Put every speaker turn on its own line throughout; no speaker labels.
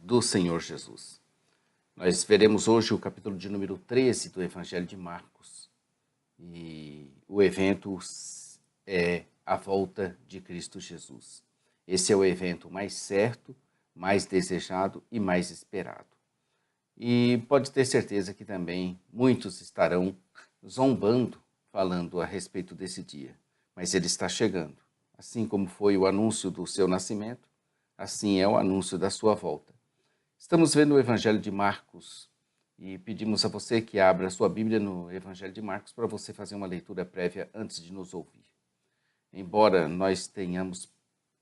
do Senhor Jesus. Nós veremos hoje o capítulo de número 13 do Evangelho de Marcos. E o evento é a volta de Cristo Jesus. Esse é o evento mais certo, mais desejado e mais esperado. E pode ter certeza que também muitos estarão zombando, falando a respeito desse dia. Mas ele está chegando. Assim como foi o anúncio do seu nascimento, assim é o anúncio da sua volta. Estamos vendo o Evangelho de Marcos e pedimos a você que abra a sua Bíblia no Evangelho de Marcos para você fazer uma leitura prévia antes de nos ouvir. Embora nós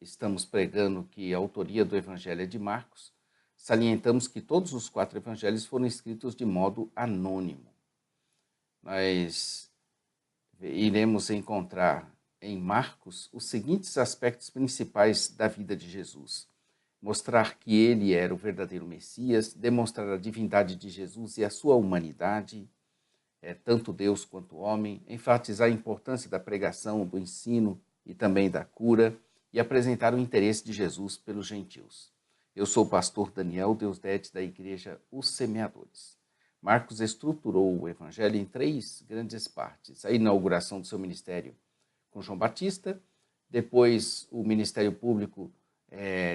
estamos pregando que a autoria do Evangelho é de Marcos, salientamos que todos os 4 evangelhos foram escritos de modo anônimo. Nós iremos encontrar em Marcos os seguintes aspectos principais da vida de Jesus: mostrar que ele era o verdadeiro Messias, demonstrar a divindade de Jesus e a sua humanidade, tanto Deus quanto homem, enfatizar a importância da pregação, do ensino e também da cura, e apresentar o interesse de Jesus pelos gentios. Eu sou o pastor Daniel Deusdedit, da igreja Os Semeadores. Marcos estruturou o evangelho em 3 grandes partes: a inauguração do seu ministério com João Batista, depois o ministério público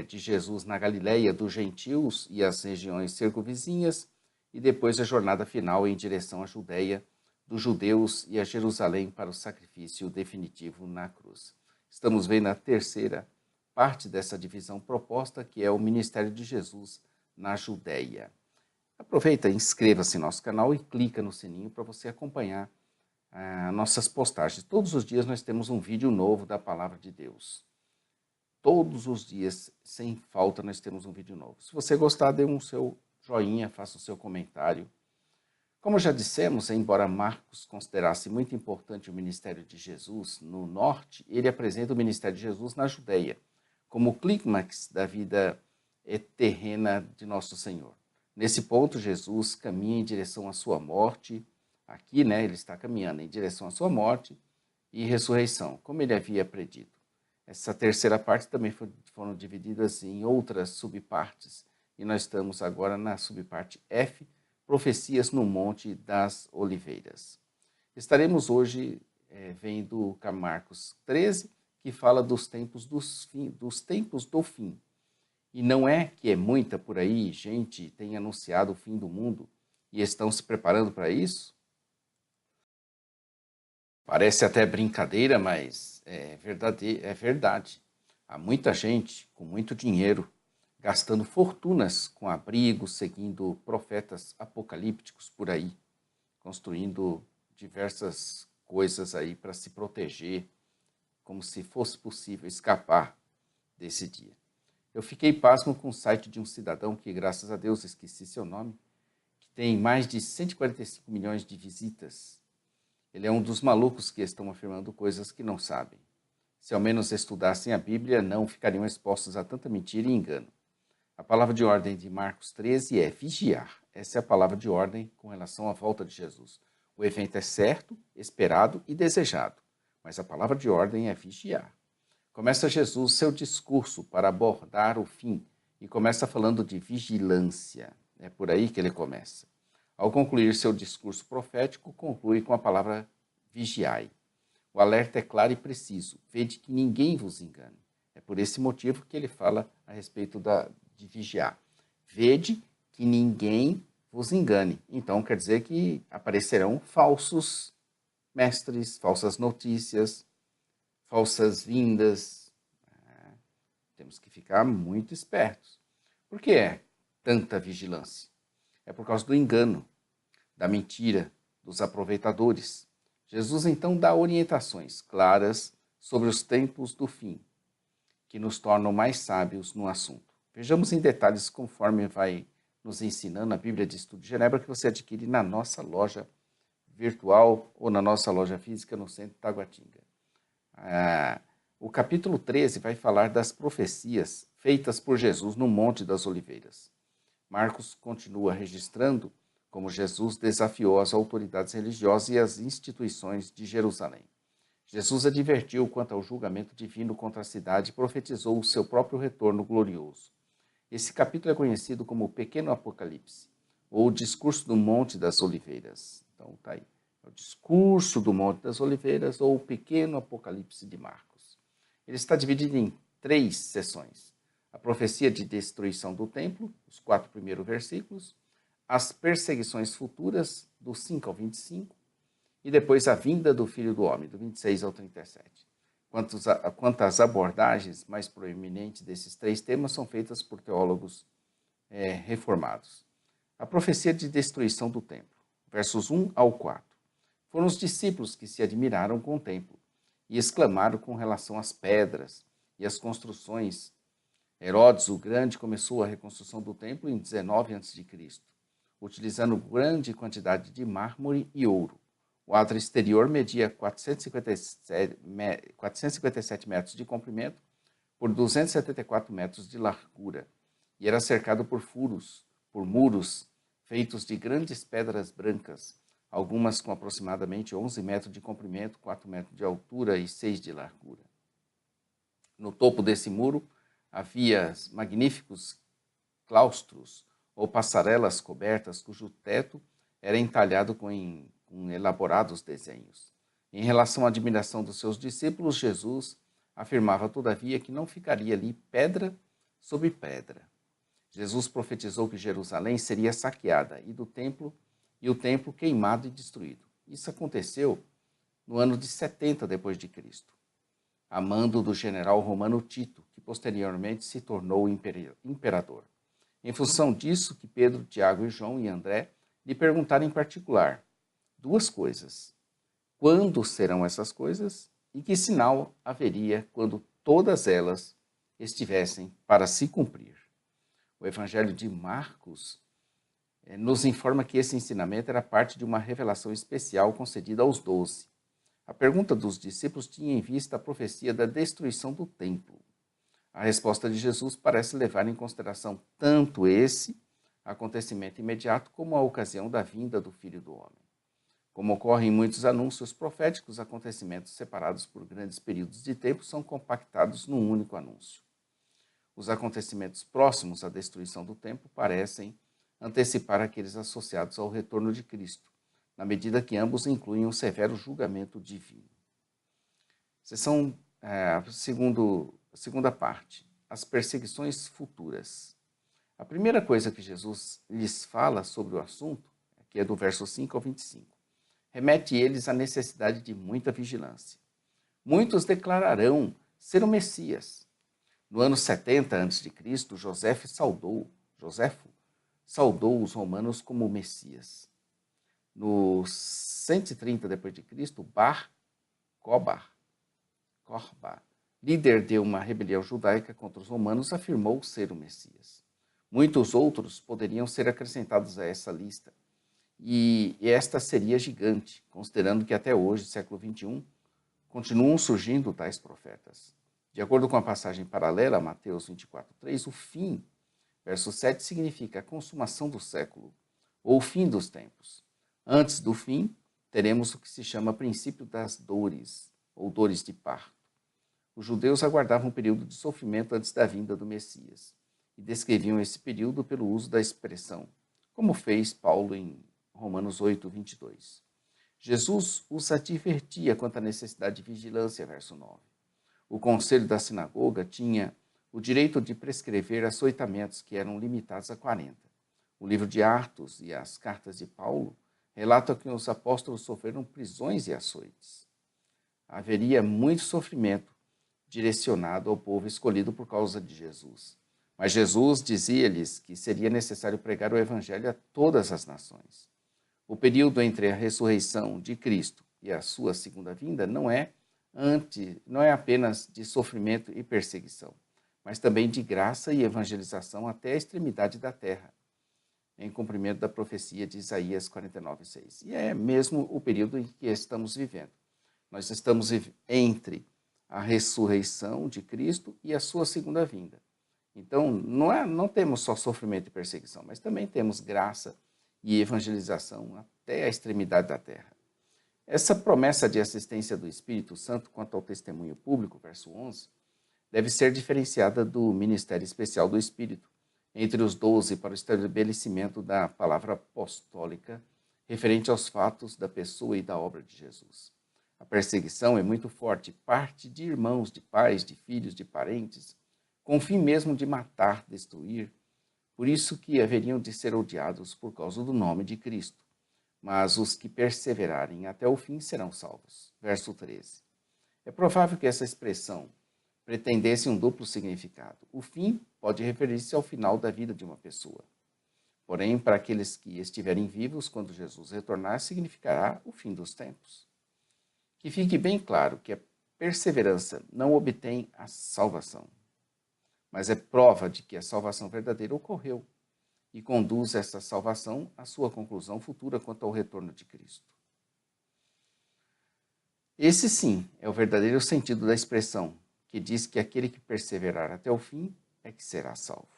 de Jesus na Galileia, dos gentios e as regiões circunvizinhas, e depois a jornada final em direção à Judeia, dos judeus e a Jerusalém para o sacrifício definitivo na cruz. Estamos vendo a terceira parte dessa divisão proposta, que é o ministério de Jesus na Judeia. Aproveita, inscreva-se no nosso canal e clica no sininho para você acompanhar nossas postagens. Todos os dias nós temos um vídeo novo da Palavra de Deus. Todos os dias, sem falta, nós temos um vídeo novo. Se você gostar, dê um seu joinha, faça o seu comentário. Como já dissemos, embora Marcos considerasse muito importante o ministério de Jesus no norte, ele apresenta o ministério de Jesus na Judeia, como o clímax da vida terrena de nosso Senhor. Nesse ponto, Jesus caminha em direção à sua morte. Aqui, ele está caminhando em direção à sua morte e ressurreição, como ele havia predito. Essa terceira parte também foram divididas em outras subpartes. E nós estamos agora na subparte F, Profecias no Monte das Oliveiras. Estaremos hoje vendo Marcos 13, que fala dos tempos do fim. E não é que é muita por aí, gente tem anunciado o fim do mundo e estão se preparando para isso? Parece até brincadeira, mas é verdade. Há muita gente com muito dinheiro gastando fortunas com abrigos, seguindo profetas apocalípticos por aí, construindo diversas coisas aí para se proteger, como se fosse possível escapar desse dia. Eu fiquei pasmo com o site de um cidadão que, graças a Deus, esqueci seu nome, que tem mais de 145 milhões de visitas. Ele é um dos malucos que estão afirmando coisas que não sabem. Se ao menos estudassem a Bíblia, não ficariam expostos a tanta mentira e engano. A palavra de ordem de Marcos 13 é vigiar. Essa é a palavra de ordem com relação à volta de Jesus. O evento é certo, esperado e desejado, mas a palavra de ordem é vigiar. Começa Jesus seu discurso para abordar o fim e começa falando de vigilância. É por aí que ele começa. Ao concluir seu discurso profético, conclui com a palavra vigiai. O alerta é claro e preciso: vede que ninguém vos engane. É por esse motivo que ele fala a respeito de vigiar. Vede que ninguém vos engane. Então quer dizer que aparecerão falsos mestres, falsas notícias, falsas vindas. Temos que ficar muito espertos. Por que é tanta vigilância? É por causa do engano, da mentira, dos aproveitadores. Jesus então dá orientações claras sobre os tempos do fim, que nos tornam mais sábios no assunto. Vejamos em detalhes conforme vai nos ensinando a Bíblia de Estudo de Genebra, que você adquire na nossa loja virtual ou na nossa loja física no centro de Taguatinga. O capítulo 13 vai falar das profecias feitas por Jesus no Monte das Oliveiras. Marcos continua registrando como Jesus desafiou as autoridades religiosas e as instituições de Jerusalém. Jesus advertiu quanto ao julgamento divino contra a cidade e profetizou o seu próprio retorno glorioso. Esse capítulo é conhecido como o Pequeno Apocalipse, ou o Discurso do Monte das Oliveiras. Então, tá aí. É o Discurso do Monte das Oliveiras, ou o Pequeno Apocalipse de Marcos. Ele está dividido em 3 seções. A profecia de destruição do templo, os 4 primeiros versículos, as perseguições futuras, do 5 ao 25, e depois a vinda do Filho do Homem, do 26 ao 37. Quanto às abordagens mais proeminentes desses 3 temas são feitas por teólogos reformados. A profecia de destruição do templo, versos 1 ao 4. Foram os discípulos que se admiraram com o templo e exclamaram com relação às pedras e às construções. Herodes o Grande começou a reconstrução do templo em 19 a.C., utilizando grande quantidade de mármore e ouro. O átrio exterior media 457 metros de comprimento por 274 metros de largura e era cercado por muros feitos de grandes pedras brancas, algumas com aproximadamente 11 metros de comprimento, 4 metros de altura e 6 de largura. No topo desse muro havia magníficos claustros ou passarelas cobertas cujo teto era entalhado com elaborados desenhos. Em relação à admiração dos seus discípulos, Jesus afirmava, todavia, que não ficaria ali pedra sobre pedra. Jesus profetizou que Jerusalém seria saqueada e o templo queimado e destruído. Isso aconteceu no ano de 70 depois de Cristo, a mando do general romano Tito, que posteriormente se tornou imperador. Em função disso, que Pedro, Tiago, João e André lhe perguntaram em particular 2 coisas. Quando serão essas coisas? E que sinal haveria quando todas elas estivessem para se cumprir? O Evangelho de Marcos nos informa que esse ensinamento era parte de uma revelação especial concedida aos 12. A pergunta dos discípulos tinha em vista a profecia da destruição do templo. A resposta de Jesus parece levar em consideração tanto esse acontecimento imediato como a ocasião da vinda do Filho do Homem. Como ocorre em muitos anúncios proféticos, acontecimentos separados por grandes períodos de tempo são compactados num único anúncio. Os acontecimentos próximos à destruição do templo parecem antecipar aqueles associados ao retorno de Cristo, na medida que ambos incluem um severo julgamento divino. Segunda parte, as perseguições futuras. A primeira coisa que Jesus lhes fala sobre o assunto, que é do verso 5 ao 25, remete eles à necessidade de muita vigilância. Muitos declararão ser o Messias. No ano 70 a.C., Joséfo saudou os romanos como Messias. No 130 d.C., Bar Kokhba, líder de uma rebelião judaica contra os romanos, afirmou ser o Messias. Muitos outros poderiam ser acrescentados a essa lista, e esta seria gigante, considerando que até hoje, século XXI, continuam surgindo tais profetas. De acordo com a passagem paralela a Mateus 24:3, o fim, verso 7, significa a consumação do século, ou o fim dos tempos. Antes do fim, teremos o que se chama princípio das dores, ou dores de parto. Os judeus aguardavam um período de sofrimento antes da vinda do Messias, e descreviam esse período pelo uso da expressão, como fez Paulo em Romanos 8:22. Jesus os advertia quanto à necessidade de vigilância, verso 9. O conselho da sinagoga tinha o direito de prescrever açoitamentos que eram limitados a 40. O livro de Atos e as cartas de Paulo relatam que os apóstolos sofreram prisões e açoites. Haveria muito sofrimento direcionado ao povo escolhido por causa de Jesus. Mas Jesus dizia-lhes que seria necessário pregar o evangelho a todas as nações. O período entre a ressurreição de Cristo e a sua segunda vinda não é apenas de sofrimento e perseguição, mas também de graça e evangelização até a extremidade da terra, em cumprimento da profecia de Isaías 49:6. E é mesmo o período em que estamos vivendo. Nós estamos entre a ressurreição de Cristo e a sua segunda vinda. Então, não temos só sofrimento e perseguição, mas também temos graça e evangelização até a extremidade da terra. Essa promessa de assistência do Espírito Santo quanto ao testemunho público, verso 11, deve ser diferenciada do ministério especial do Espírito, entre os 12 para o estabelecimento da palavra apostólica referente aos fatos da pessoa e da obra de Jesus. A perseguição é muito forte, parte de irmãos, de pais, de filhos, de parentes, com o fim mesmo de matar, destruir. Por isso que haveriam de ser odiados por causa do nome de Cristo. Mas os que perseverarem até o fim serão salvos. Verso 13. É provável que essa expressão pretendesse um duplo significado. O fim pode referir-se ao final da vida de uma pessoa. Porém, para aqueles que estiverem vivos quando Jesus retornar, significará o fim dos tempos. Que fique bem claro que a perseverança não obtém a salvação, mas é prova de que a salvação verdadeira ocorreu e conduz essa salvação à sua conclusão futura quanto ao retorno de Cristo. Esse sim é o verdadeiro sentido da expressão, que diz que aquele que perseverar até o fim é que será salvo.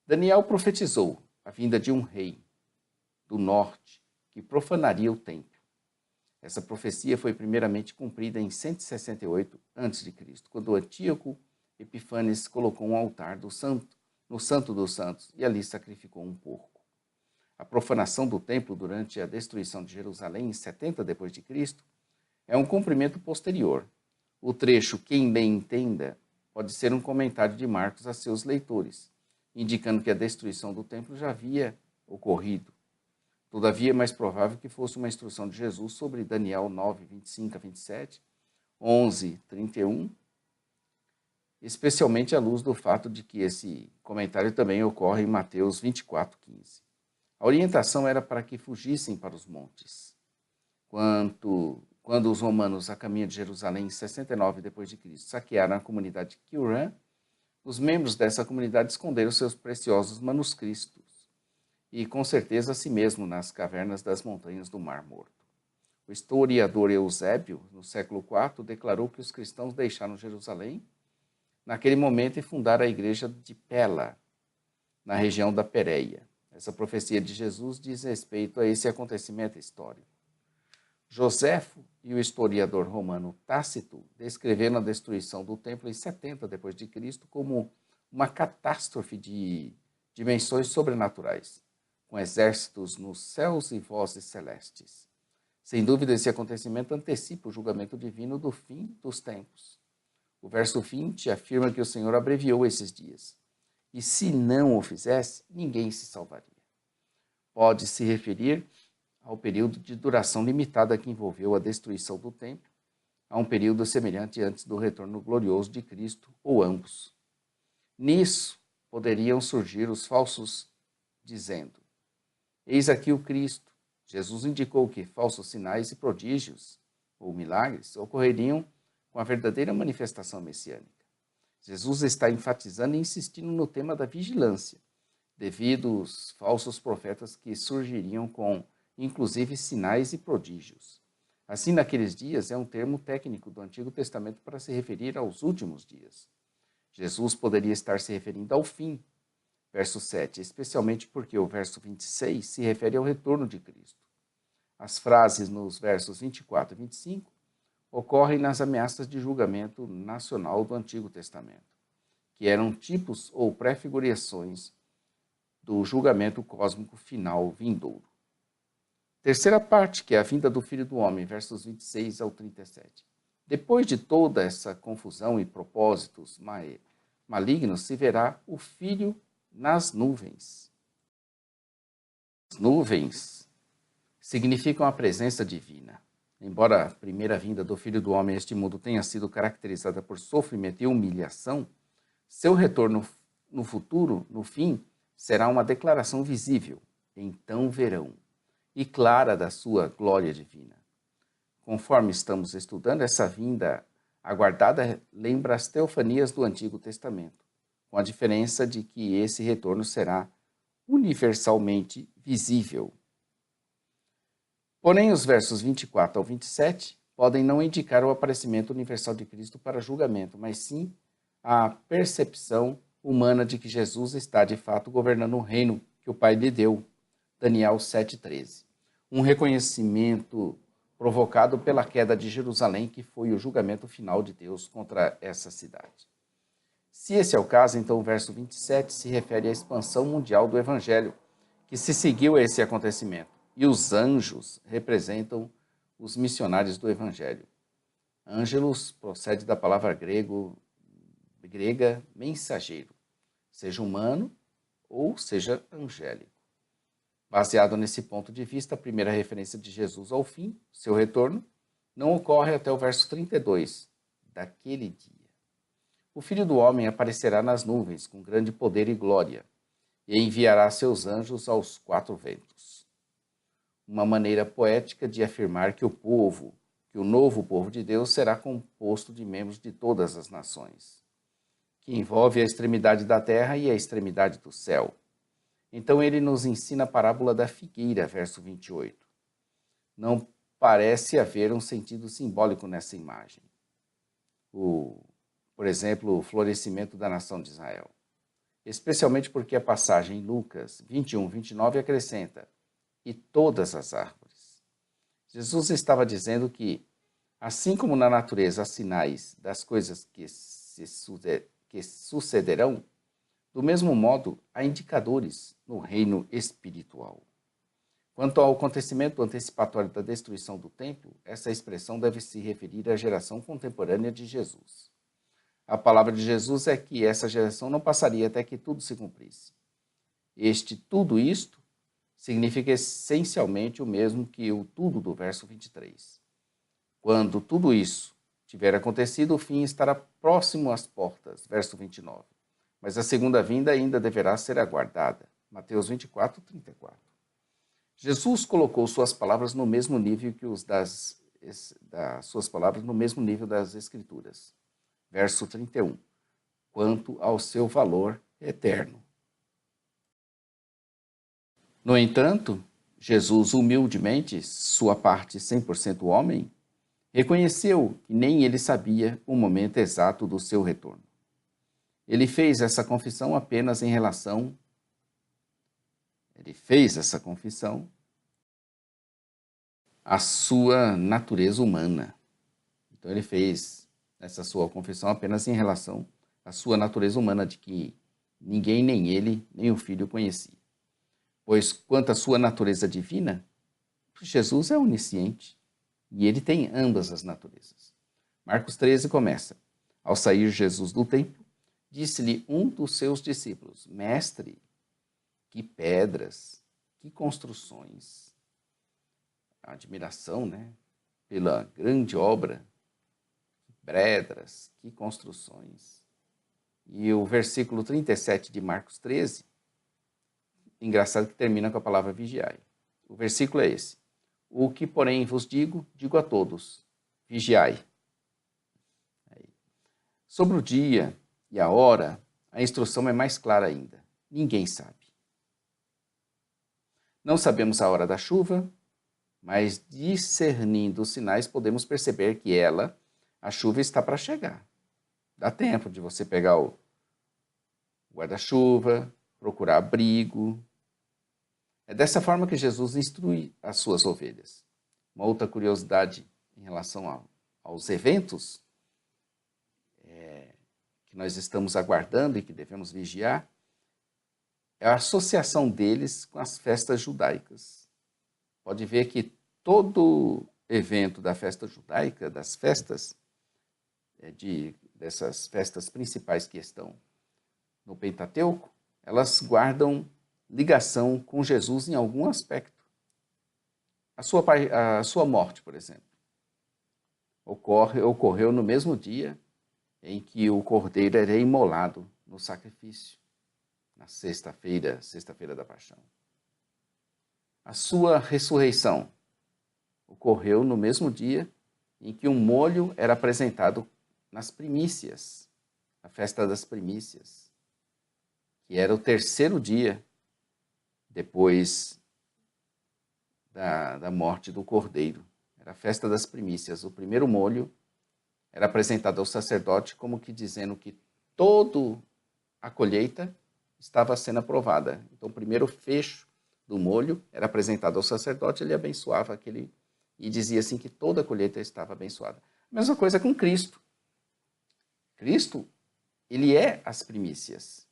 Daniel profetizou a vinda de um rei do norte que profanaria o templo. Essa profecia foi primeiramente cumprida em 168 a.C., quando Antíoco Epifanes colocou um altar no Santo dos Santos e ali sacrificou um porco. A profanação do templo durante a destruição de Jerusalém em 70 d.C. é um cumprimento posterior. O trecho, quem bem entenda, pode ser um comentário de Marcos a seus leitores, indicando que a destruição do templo já havia ocorrido. Todavia, é mais provável que fosse uma instrução de Jesus sobre Daniel 9, 25 a 27, 11, 31, especialmente à luz do fato de que esse comentário também ocorre em Mateus 24, 15. A orientação era para que fugissem para os montes. Quando os romanos, a caminho de Jerusalém em 69 d.C., saquearam a comunidade de Qumran, os membros dessa comunidade esconderam seus preciosos manuscritos e, com certeza, a si mesmo nas cavernas das montanhas do Mar Morto. O historiador Eusébio, no século IV, declarou que os cristãos deixaram Jerusalém naquele momento e fundaram a igreja de Pela, na região da Pérea. Essa profecia de Jesus diz respeito a esse acontecimento histórico. Joséfo e o historiador romano Tácito descreveram a destruição do templo em 70 d.C. como uma catástrofe de dimensões sobrenaturais, com exércitos nos céus e vozes celestes. Sem dúvida, esse acontecimento antecipa o julgamento divino do fim dos tempos. O verso 20 afirma que o Senhor abreviou esses dias, e se não o fizesse, ninguém se salvaria. Pode se referir ao período de duração limitada que envolveu a destruição do templo, a um período semelhante antes do retorno glorioso de Cristo, ou ambos. Nisso poderiam surgir os falsos dizendo: eis aqui o Cristo. Jesus indicou que falsos sinais e prodígios, ou milagres, ocorreriam com a verdadeira manifestação messiânica. Jesus está enfatizando e insistindo no tema da vigilância, devido aos falsos profetas que surgiriam com, inclusive, sinais e prodígios. Assim, naqueles dias é um termo técnico do Antigo Testamento para se referir aos últimos dias. Jesus poderia estar se referindo ao fim, verso 7, especialmente porque o verso 26 se refere ao retorno de Cristo. As frases nos versos 24 e 25 ocorrem nas ameaças de julgamento nacional do Antigo Testamento, que eram tipos ou prefigurações do julgamento cósmico final vindouro. Terceira parte, que é a vinda do Filho do Homem, versos 26 ao 37. Depois de toda essa confusão e propósitos malignos, se verá o Filho nas nuvens. As nuvens significam a presença divina. Embora a primeira vinda do Filho do Homem a este mundo tenha sido caracterizada por sofrimento e humilhação, seu retorno no futuro, no fim, será uma declaração visível. Então verão, e clara da sua glória divina. Conforme estamos estudando, essa vinda aguardada lembra as teofanias do Antigo Testamento, com a diferença de que esse retorno será universalmente visível. Porém, os versos 24 ao 27 podem não indicar o aparecimento universal de Cristo para julgamento, mas sim a percepção humana de que Jesus está, de fato, governando o reino que o Pai lhe deu. Daniel 7,13. Um reconhecimento provocado pela queda de Jerusalém, que foi o julgamento final de Deus contra essa cidade. Se esse é o caso, então o verso 27 se refere à expansão mundial do Evangelho, que se seguiu a esse acontecimento. E os anjos representam os missionários do Evangelho. Ângelos procede da palavra grega mensageiro, seja humano ou seja angélico. Baseado nesse ponto de vista, a primeira referência de Jesus ao fim, seu retorno, não ocorre até o verso 32, daquele dia. O Filho do Homem aparecerá nas nuvens com grande poder e glória, e enviará seus anjos aos quatro ventos. Uma maneira poética de afirmar que o novo povo de Deus será composto de membros de todas as nações, que envolve a extremidade da terra e a extremidade do céu. Então ele nos ensina a parábola da figueira, verso 28. Não parece haver um sentido simbólico nessa imagem. Por exemplo, o florescimento da nação de Israel. Especialmente porque a passagem em Lucas 21, 29 acrescenta, e todas as árvores. Jesus estava dizendo que, assim como na natureza há sinais das coisas que sucederão, do mesmo modo há indicadores no reino espiritual. Quanto ao acontecimento antecipatório da destruição do templo, essa expressão deve se referir à geração contemporânea de Jesus. A palavra de Jesus é que essa geração não passaria até que tudo se cumprisse. Tudo isto significa essencialmente o mesmo que o tudo do verso 23. Quando tudo isso tiver acontecido, o fim estará próximo às portas, verso 29. Mas a segunda vinda ainda deverá ser aguardada, Mateus 24, 34. Jesus colocou suas palavras no mesmo nível que suas palavras no mesmo nível das Escrituras. Verso 31. Quanto ao seu valor eterno. No entanto, Jesus, humildemente, sua parte 100% homem, reconheceu que nem ele sabia o momento exato do seu retorno. Ele fez essa confissão apenas em relação à sua natureza humana. Então ele fez essa sua confissão apenas em relação à sua natureza humana, de que ninguém, nem ele, nem o Filho conhecia. Pois quanto à sua natureza divina, Jesus é onisciente e ele tem ambas as naturezas. Marcos 13 começa: ao sair Jesus do templo, disse-lhe um dos seus discípulos: Mestre, que pedras, que construções. A admiração, pela grande obra, que pedras, que construções. E o versículo 37 de Marcos 13, engraçado que termina com a palavra vigiai. O versículo é esse: o que, porém, vos digo a todos, vigiai. Sobre o dia e a hora, a instrução é mais clara ainda. Ninguém sabe. Não sabemos a hora da chuva, mas discernindo os sinais podemos perceber que a chuva está para chegar. Dá tempo de você pegar o guarda-chuva, procurar abrigo. É dessa forma que Jesus instrui as suas ovelhas. Uma outra curiosidade em relação aos eventos que nós estamos aguardando e que devemos vigiar é a associação deles com as festas judaicas. Pode ver que todo evento da festa judaica, das festas, dessas festas principais que estão no Pentateuco, elas guardam ligação com Jesus em algum aspecto. A sua morte, por exemplo, ocorreu no mesmo dia em que o cordeiro era imolado no sacrifício, na sexta-feira da Paixão. A sua ressurreição ocorreu no mesmo dia em que um molho era apresentado nas primícias, a festa das primícias, que era o terceiro dia depois da morte do cordeiro. Era a festa das primícias. O primeiro molho era apresentado ao sacerdote como que dizendo que toda a colheita estava sendo aprovada. Então, o primeiro fecho do molho era apresentado ao sacerdote, ele abençoava aquele e dizia assim que toda a colheita estava abençoada. Mesma coisa com Cristo. Cristo, ele é as primícias.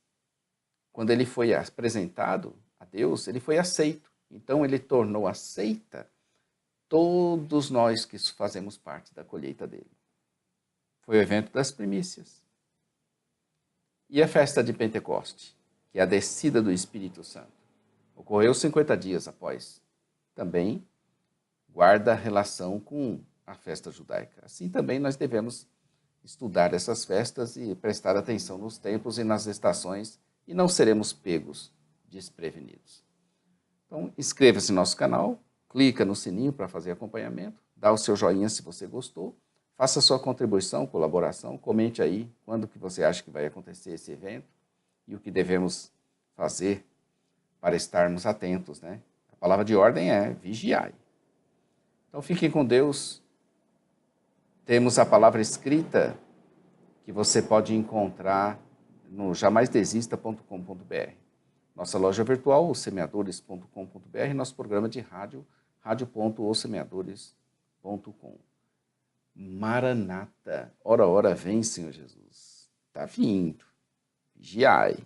Quando ele foi apresentado a Deus, ele foi aceito. Então, ele tornou aceita todos nós que fazemos parte da colheita dele. Foi o evento das primícias. E a festa de Pentecoste, que é a descida do Espírito Santo, ocorreu 50 dias após. Também guarda relação com a festa judaica. Assim também nós devemos estudar essas festas e prestar atenção nos tempos e nas estações e não seremos pegos desprevenidos. Então, inscreva-se no nosso canal, clica no sininho para fazer acompanhamento, dá o seu joinha se você gostou, faça a sua contribuição, colaboração, comente aí quando que você acha que vai acontecer esse evento e o que devemos fazer para estarmos atentos, né? A palavra de ordem é vigiai. Então fiquem com Deus. Temos a palavra escrita que você pode encontrar no jamaisdesista.com.br. Nossa loja virtual, ossemeadores.com.br, nosso programa de rádio, radio.ossemeadores.com. Maranata, ora, ora, vem, Senhor Jesus. Está vindo. Vigiai.